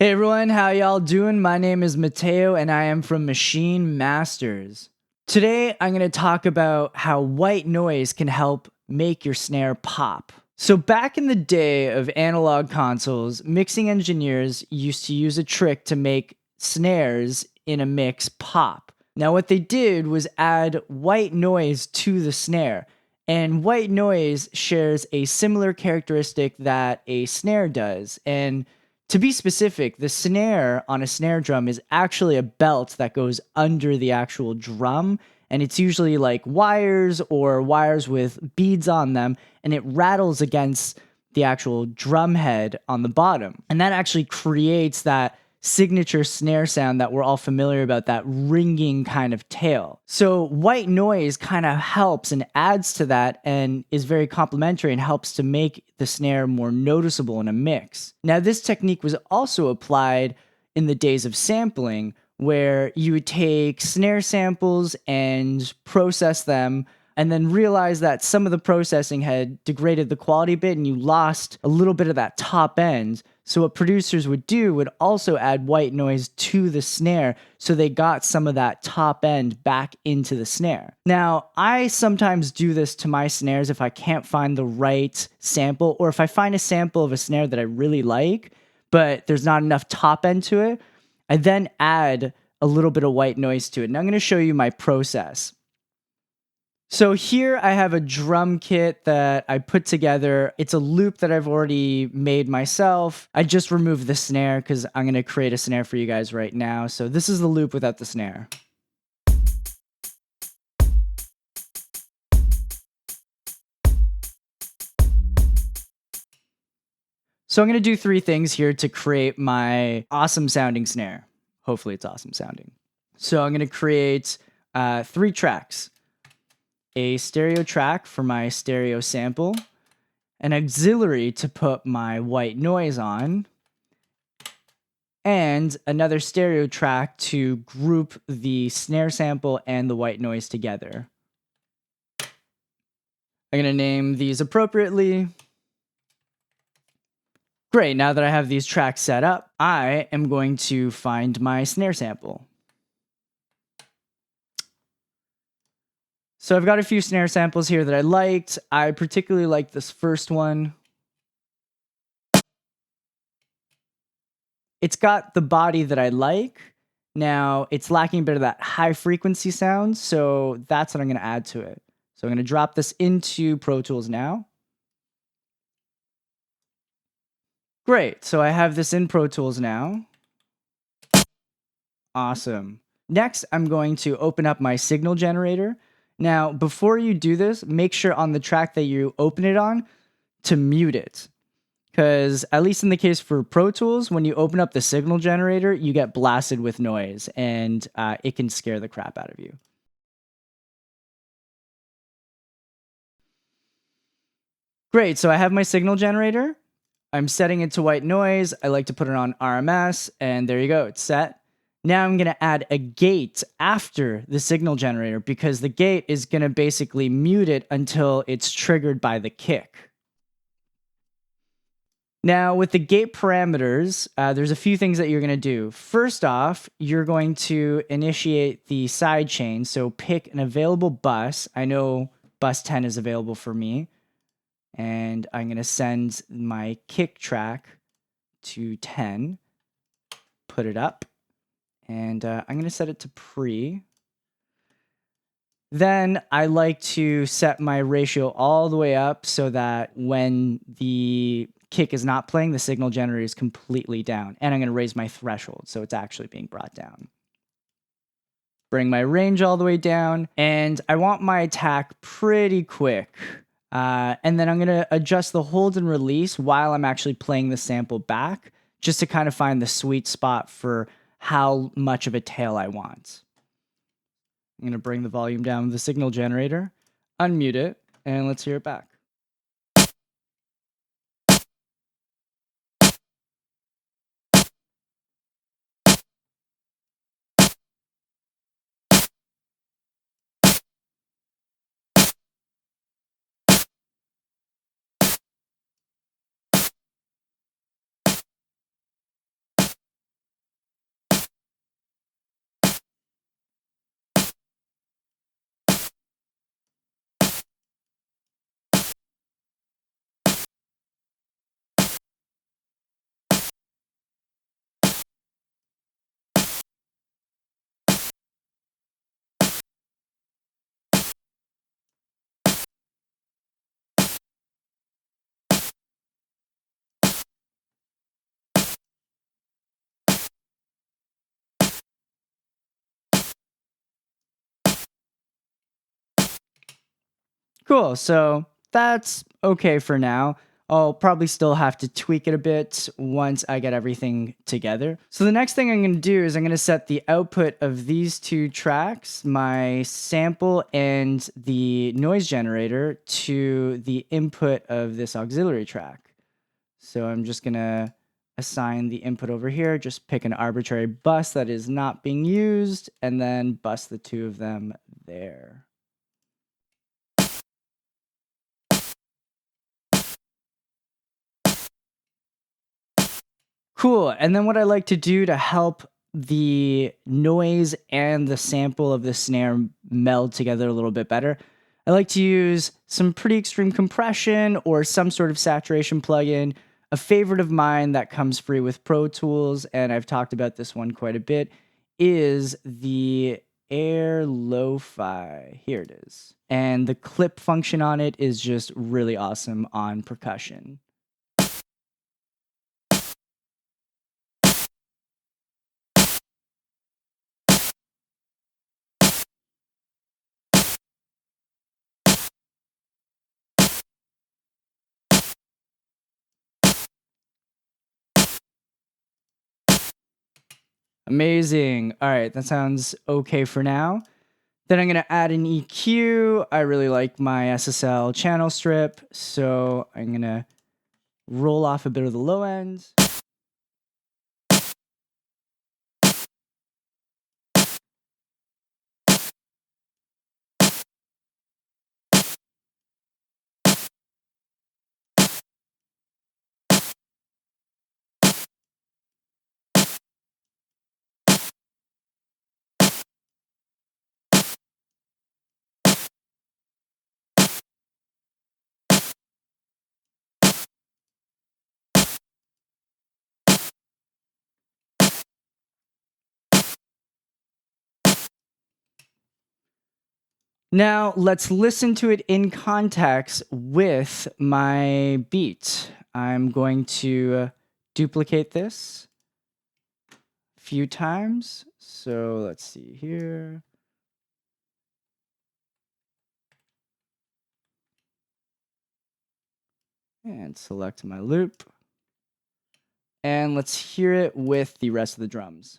Hey everyone, how y'all doing? My name is Mateo and I am from Maschine Masters. Today I'm going to talk about how white noise can help make your snare pop. So back in the day of analog consoles, mixing engineers used to use a trick to make snares in a mix pop. Now what they did was add white noise to the snare. And white noise shares a similar characteristic that a snare does. And to be specific, the snare on a snare drum is actually a belt that goes under the actual drum, and it's usually like wires or wires with beads on them, and it rattles against the actual drum head on the bottom. And that actually creates that signature snare sound that we're all familiar about, that ringing kind of tail. So white noise kind of helps and adds to that and is very complementary and helps to make the snare more noticeable in a mix. Now, this technique was also applied in the days of sampling, where you would take snare samples and process them and then realize that some of the processing had degraded the quality a bit and you lost a little bit of that top end. So what producers would do would also add white noise to the snare so they got some of that top end back into the snare. Now, I sometimes do this to my snares if I can't find the right sample, or if I find a sample of a snare that I really like, but there's not enough top end to it, I then add a little bit of white noise to it. And I'm going to show you my process. So here I have a drum kit that I put together. It's a loop that I've already made myself. I just removed the snare because I'm going to create a snare for you guys right now. So this is the loop without the snare. So I'm going to do three things here to create my awesome sounding snare. Hopefully it's awesome sounding. So I'm going to create 3 tracks. A stereo track for my stereo sample, an auxiliary to put my white noise on, and another stereo track to group the snare sample and the white noise together. I'm going to name these appropriately. Great, now that I have these tracks set up, I am going to find my snare sample. So I've got a few snare samples here that I liked. I particularly like this first one. It's got the body that I like. Now, it's lacking a bit of that high frequency sound, so that's what I'm going to add to it. So I'm going to drop this into Pro Tools now. Great, so I have this in Pro Tools now. Awesome. Next, I'm going to open up my signal generator. Now, before you do this, make sure on the track that you open it on to mute it. Because at least in the case for Pro Tools, when you open up the signal generator, you get blasted with noise, and it can scare the crap out of you. Great, so I have my signal generator. I'm setting it to white noise. I like to put it on RMS, and there you go, it's set. Now I'm going to add a gate after the signal generator because the gate is going to basically mute it until it's triggered by the kick. Now, with the gate parameters, there's a few things that you're going to do. First off, you're going to initiate the side chain. So pick an available bus. I know bus 10 is available for me. And I'm going to send my kick track to 10. Put it up. And I'm going to set it to pre. Then I like to set my ratio all the way up so that when the kick is not playing, the signal generator is completely down. And I'm going to raise my threshold so it's actually being brought down. Bring my range all the way down. And I want my attack pretty quick. And then I'm going to adjust the hold and release while I'm actually playing the sample back, just to kind of find the sweet spot for how much of a tail I want. I'm going to bring the volume down with the signal generator, unmute it, and let's hear it back. Cool, so that's okay for now. I'll probably still have to tweak it a bit once I get everything together. So the next thing I'm going to do is I'm going to set the output of these two tracks, my sample and the noise generator, to the input of this auxiliary track. So I'm just going to assign the input over here, just pick an arbitrary bus that is not being used, and then bus the two of them there. Cool. And then what I like to do to help the noise and the sample of the snare meld together a little bit better, I like to use some pretty extreme compression or some sort of saturation plugin. A favorite of mine that comes free with Pro Tools, and I've talked about this one quite a bit, is the Air Lo-Fi. Here it is. And the clip function on it is just really awesome on percussion. Amazing. All right, that sounds okay for now. Then I'm going to add an EQ. I really like my SSL channel strip, so I'm going to roll off a bit of the low end. Now, let's listen to it in context with my beat. I'm going to duplicate this a few times. So let's see here. And select my loop. And let's hear it with the rest of the drums.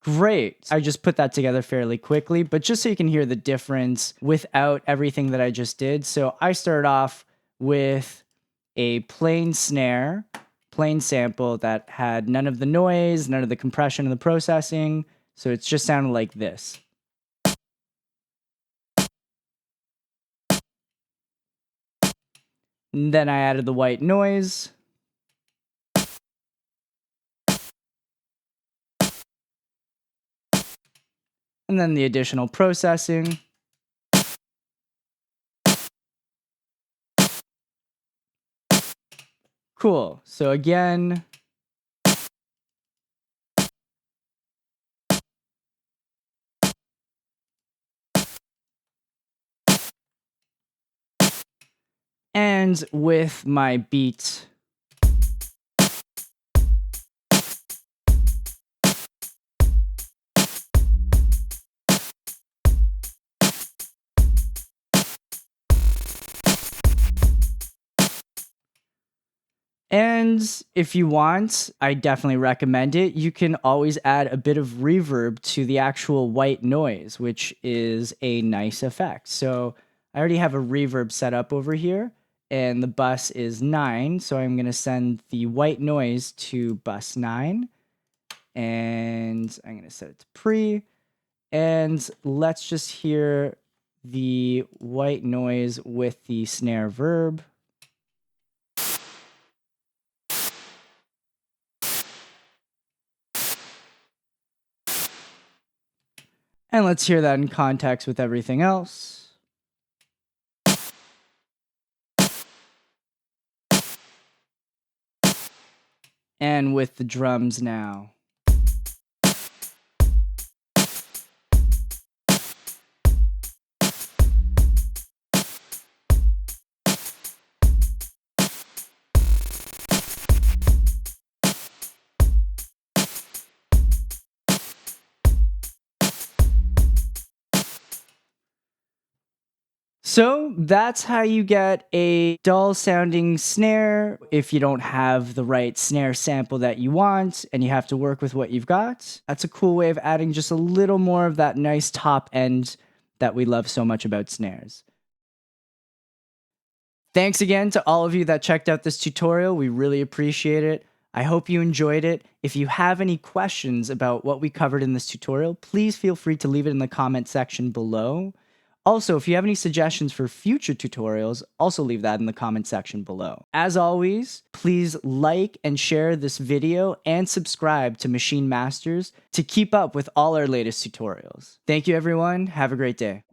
Great. I just put that together fairly quickly, but just so you can hear the difference without everything that I just did. So I started off with a plain snare, plain sample that had none of the noise, none of the compression and the processing. So it's just sounded like this. And then I added the white noise. And then the additional processing. Cool. So again, and with my beat. And if you want, I definitely recommend it. You can always add a bit of reverb to the actual white noise, which is a nice effect. So I already have a reverb set up over here, and the bus is 9. So I'm going to send the white noise to bus 9. And I'm going to set it to pre. And let's just hear the white noise with the snare verb. And let's hear that in context with everything else. And with the drums now. So that's how you get a dull sounding snare if you don't have the right snare sample that you want and you have to work with what you've got. That's a cool way of adding just a little more of that nice top end that we love so much about snares. Thanks again to all of you that checked out this tutorial. We really appreciate it. I hope you enjoyed it. If you have any questions about what we covered in this tutorial, please feel free to leave it in the comment section below. Also, if you have any suggestions for future tutorials, also leave that in the comment section below. As always, please like and share this video and subscribe to Maschine Masters to keep up with all our latest tutorials. Thank you everyone, have a great day.